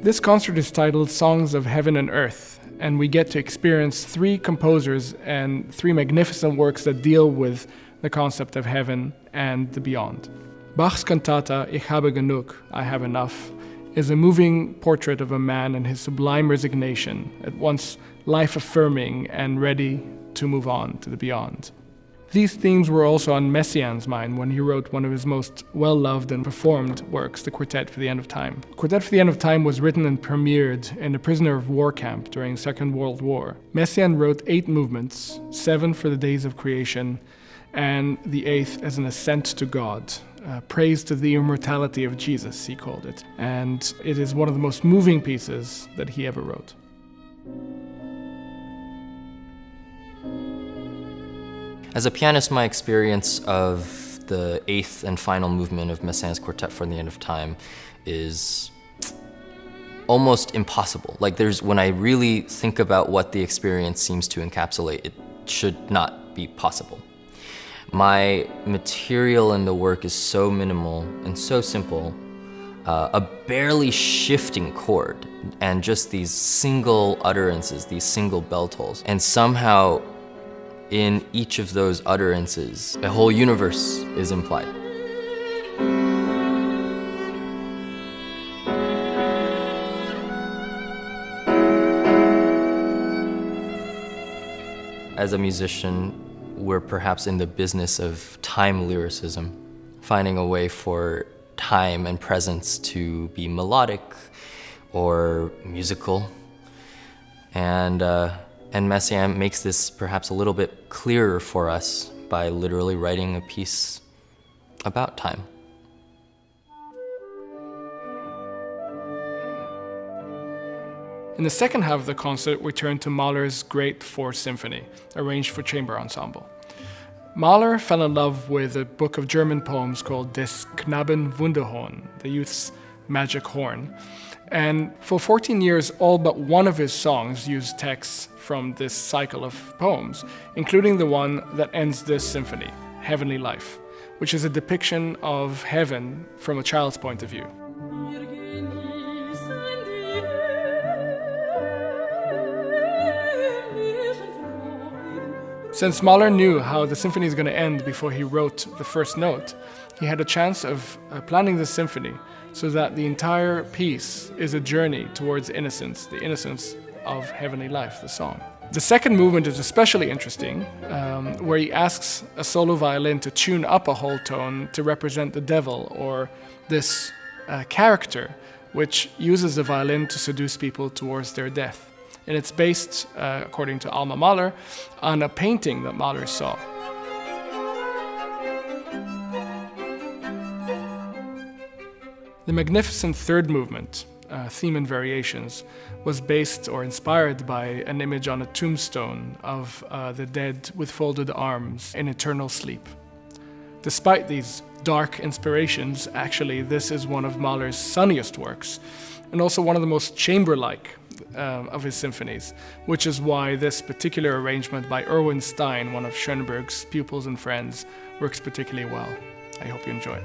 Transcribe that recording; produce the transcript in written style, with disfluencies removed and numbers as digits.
This concert is titled Songs of Heaven and Earth, and we get to experience three composers and three magnificent works that deal with the concept of heaven and the beyond. Bach's cantata Ich habe genug, I have enough, is a moving portrait of a man and his sublime resignation, at once life-affirming and ready to move on to the beyond. These themes were also on Messiaen's mind when he wrote one of his most well-loved and performed works, the Quartet for the End of Time. Quartet for the End of Time was written and premiered in a prisoner of war camp during the Second World War. Messiaen wrote 8 movements, 7 for the days of creation, and the 8th as an ascent to God. Praise to the immortality of Jesus, he called it. And it is one of the most moving pieces that he ever wrote. As a pianist, my experience of the 8th and final movement of Messiaen's Quartet for the End of Time is almost impossible. When I really think about what the experience seems to encapsulate, it should not be possible. My material in the work is so minimal and so simple, a barely shifting chord, and just these single utterances, these single bell tolls. And somehow, in each of those utterances, a whole universe is implied. As a musician, we're perhaps in the business of time lyricism, finding a way for time and presence to be melodic or musical. And Messiaen makes this perhaps a little bit clearer for us by literally writing a piece about time. In the second half of the concert, we turn to Mahler's Great Fourth Symphony, arranged for chamber ensemble. Mahler fell in love with a book of German poems called Des Knaben Wunderhorn, the youth's magic horn. And for 14 years, all but one of his songs used texts from this cycle of poems, including the one that ends this symphony, Heavenly Life, which is a depiction of heaven from a child's point of view. Since Mahler knew how the symphony is going to end before he wrote the first note, he had a chance of planning the symphony so that the entire piece is a journey towards innocence, the innocence of Heavenly Life, the song. The second movement is especially interesting, where he asks a solo violin to tune up a whole tone to represent the devil, or this character which uses the violin to seduce people towards their death. And it's based, according to Alma Mahler, on a painting that Mahler saw. The magnificent third movement, Theme and Variations, was based or inspired by an image on a tombstone of the dead with folded arms in eternal sleep. Despite these dark inspirations, actually this is one of Mahler's sunniest works, and also one of the most chamber-like of his symphonies, which is why this particular arrangement by Erwin Stein, one of Schoenberg's pupils and friends, works particularly well. I hope you enjoy it.